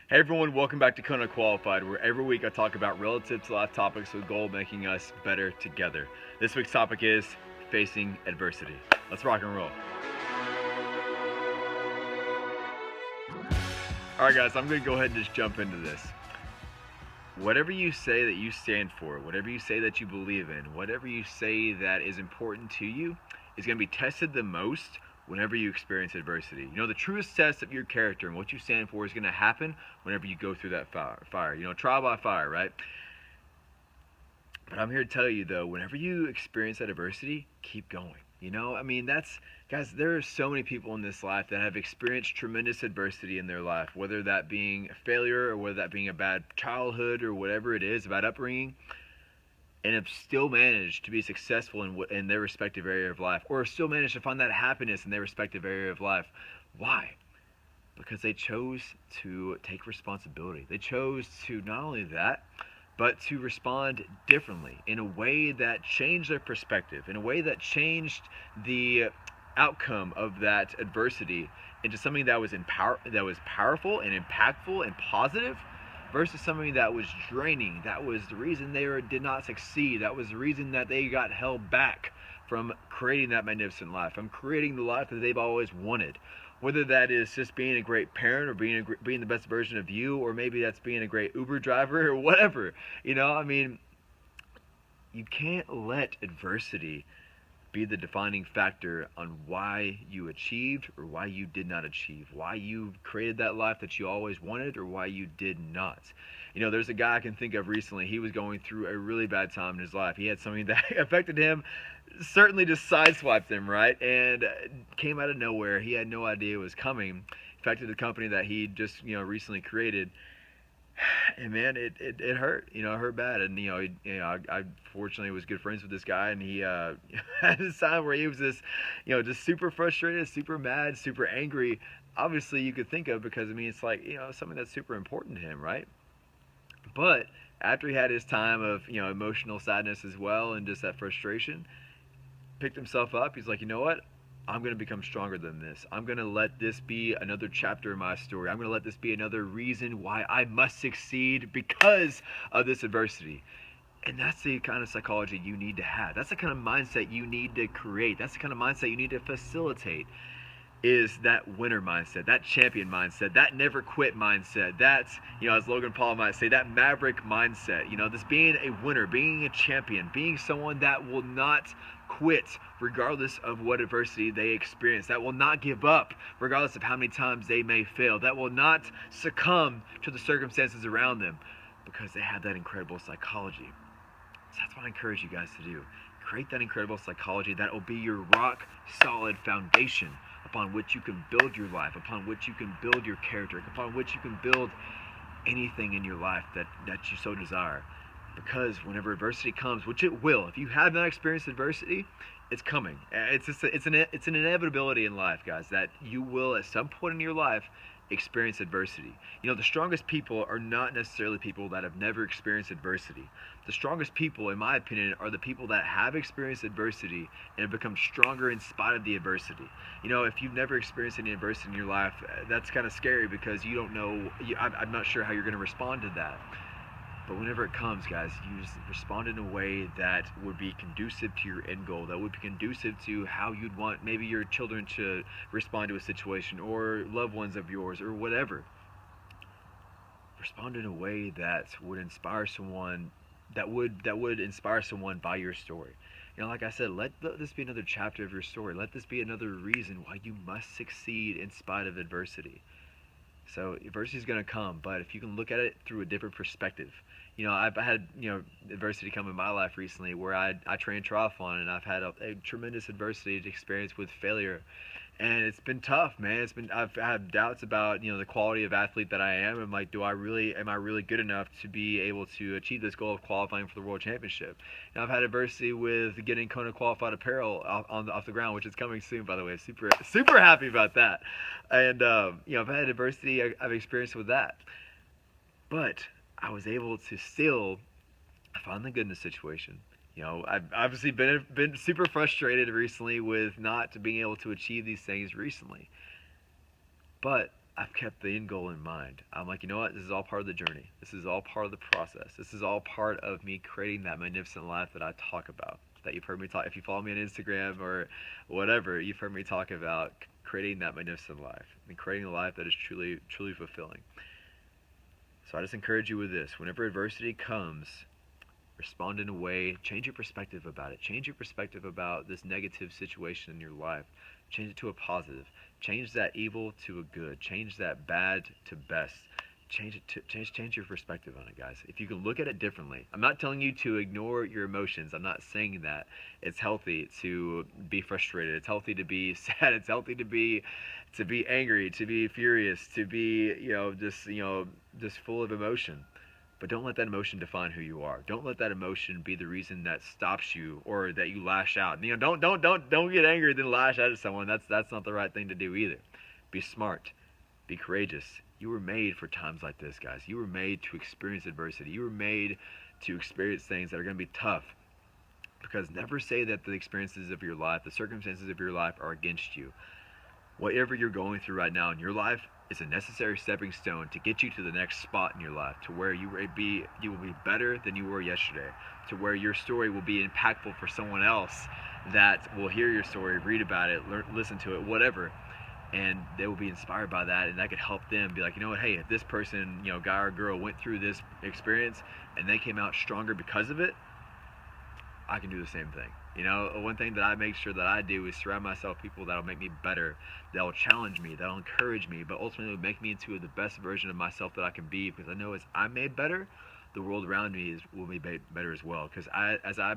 Hey everyone, welcome back to KONA Qualified, where every week I talk about relative to life topics with the goal of making us better together. This week's topic is facing adversity. Let's rock and roll. Alright guys, I'm going to go ahead and just jump into this. Whatever you say that you stand for, whatever you say that you believe in, whatever you say that is important to you is going to be tested the most whenever you experience adversity. You know, the truest test of your character and what you stand for is going to happen whenever you go through that fire. You know, trial by fire, right? But I'm here to tell you, though, whenever you experience that adversity, keep going. You know, I mean, guys, there are so many people in this life that have experienced tremendous adversity in their life, whether that being a failure or whether that being a bad childhood or whatever it is, a bad upbringing, and have still managed to be successful in their respective area of life, or still managed to find that happiness in their respective area of life. Why? Because they chose to take responsibility. They chose to not only that, but to respond differently in a way that changed their perspective, in a way that changed the outcome of that adversity into something that was powerful and impactful and positive, versus something that was draining. That was the reason they did not succeed. That was the reason that they got held back from creating that magnificent life, from creating the life that they've always wanted. Whether that is just being a great parent or being the best version of you, or maybe that's being a great Uber driver or whatever. You know, I mean, you can't let adversity be the defining factor on why you achieved or why you did not achieve, why you created that life that you always wanted or why you did not. You know, there's a guy I can think of recently. He was going through a really bad time in his life. He had something that affected him, certainly just sideswiped him, right? And came out of nowhere. He had no idea it was coming. Affected the company that he just, recently created. And man, it hurt. You know, it hurt bad. And I fortunately was good friends with this guy, and he had this time where he was just super frustrated, super mad, super angry. Obviously, you could think of, because I mean, it's like, something that's super important to him, right? But after he had his time of emotional sadness as well, and just that frustration, picked himself up. He's like, you know what? I'm going to become stronger than this. I'm going to let this be another chapter in my story. I'm going to let this be another reason why I must succeed because of this adversity. And that's the kind of psychology you need to have. That's the kind of mindset you need to create. That's the kind of mindset you need to facilitate, is that winner mindset, that champion mindset, that never quit mindset. That's, as Logan Paul might say, that maverick mindset. This being a winner, being a champion, being someone that will not quit regardless of what adversity they experience, that will not give up regardless of how many times they may fail, that will not succumb to the circumstances around them, because they have that incredible psychology. So that's what I encourage you guys to do. Create that incredible psychology that will be your rock solid foundation upon which you can build your life, upon which you can build your character, upon which you can build anything in your life that you so desire. Because whenever adversity comes, which it will, if you have not experienced adversity, it's coming. It's an inevitability in life, guys, that you will at some point in your life experience adversity. The strongest people are not necessarily people that have never experienced adversity. The strongest people, in my opinion, are the people that have experienced adversity and have become stronger in spite of the adversity. If you've never experienced any adversity in your life, that's kind of scary, because you don't know, I'm not sure how you're going to respond to that. But whenever it comes, guys, you just respond in a way that would be conducive to your end goal, that would be conducive to how you'd want maybe your children to respond to a situation, or loved ones of yours, or whatever. Respond in a way that would inspire someone, that would inspire someone by your story. Like I said, let this be another chapter of your story. Let this be another reason why you must succeed in spite of adversity. So adversity is going to come, but if you can look at it through a different perspective. I've had, adversity come in my life recently, where I train triathlon, and I've had a tremendous adversity experience with failure. And it's been tough, man. I've had doubts about, the quality of athlete that I am. I'm like, am I really good enough to be able to achieve this goal of qualifying for the World Championship? And I've had adversity with getting KONA qualified apparel off the ground, which is coming soon, by the way. Super happy about that. And, I've had adversity I've experienced with that. But I was able to still find the good in the situation. I've obviously been super frustrated recently with not being able to achieve these things recently. But I've kept the end goal in mind. I'm like, you know what? This is all part of the journey. This is all part of the process. This is all part of me creating that magnificent life that I talk about. That you've heard me talk. If you follow me on Instagram or whatever, you've heard me talk about creating that magnificent life and creating a life that is truly, truly fulfilling. So I just encourage you with this. Whenever adversity comes, respond in a way, change your perspective about it. Change your perspective about this negative situation in your life. Change it to a positive. Change that evil to a good. Change that bad to best. Change your perspective on it, guys. If you can look at it differently. I'm not telling you to ignore your emotions. I'm not saying that. It's healthy to be frustrated. It's healthy to be sad. It's healthy to be angry, to be furious, to be, just full of emotion. But don't let that emotion define who you are. Don't let that emotion be the reason that stops you or that you lash out. Don't get angry and then lash out at someone. That's not the right thing to do either. Be smart. Be courageous. You were made for times like this, guys. You were made to experience adversity. You were made to experience things that are going to be tough. Because never say that the experiences of your life, the circumstances of your life are against you. Whatever you're going through right now in your life is a necessary stepping stone to get you to the next spot in your life, to where you will be better than you were yesterday, to where your story will be impactful for someone else that will hear your story, read about it, listen to it, whatever, and they will be inspired by that, and that could help them be like, you know what, hey, if this person, guy or girl went through this experience and they came out stronger because of it, I can do the same thing. One thing that I make sure that I do is surround myself with people that'll make me better, that'll challenge me, that'll encourage me, but ultimately make me into the best version of myself that I can be, because I know as I'm made better, the world around me will be made better as well. Because as I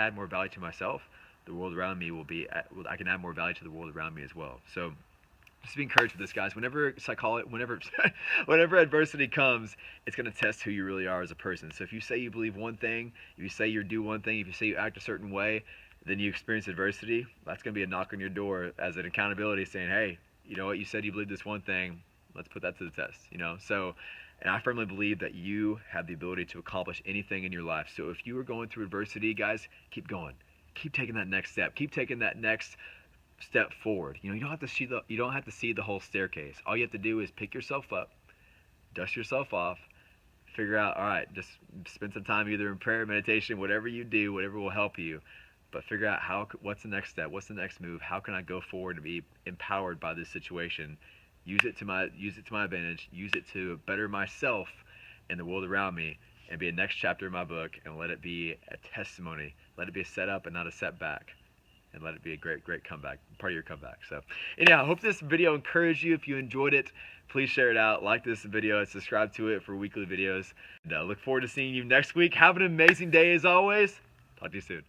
add more value to myself, the world around me I can add more value to the world around me as well. So just be encouraged with this, guys. Whenever adversity comes, it's going to test who you really are as a person. So if you say you believe one thing, if you say you do one thing, if you say you act a certain way, then you experience adversity, that's going to be a knock on your door as an accountability saying, hey, you know what, you said you believe this one thing, let's put that to the test, So, and I firmly believe that you have the ability to accomplish anything in your life. So if you are going through adversity, guys, keep going. Keep taking that next step. Keep taking that next step forward. You don't have to see the whole staircase. All you have to do is pick yourself up, dust yourself off, figure out, all right, just spend some time either in prayer, meditation, whatever you do, whatever will help you, but figure out what's the next step, what's the next move, how can I go forward and be empowered by this situation, use it to my advantage, use it to better myself and the world around me, and be a next chapter in my book, and let it be a testimony, let it be a setup and not a setback. And let it be a great, great comeback, part of your comeback. So, anyhow, I hope this video encouraged you. If you enjoyed it, please share it out, like this video, and subscribe to it for weekly videos. And look forward to seeing you next week. Have an amazing day as always. Talk to you soon.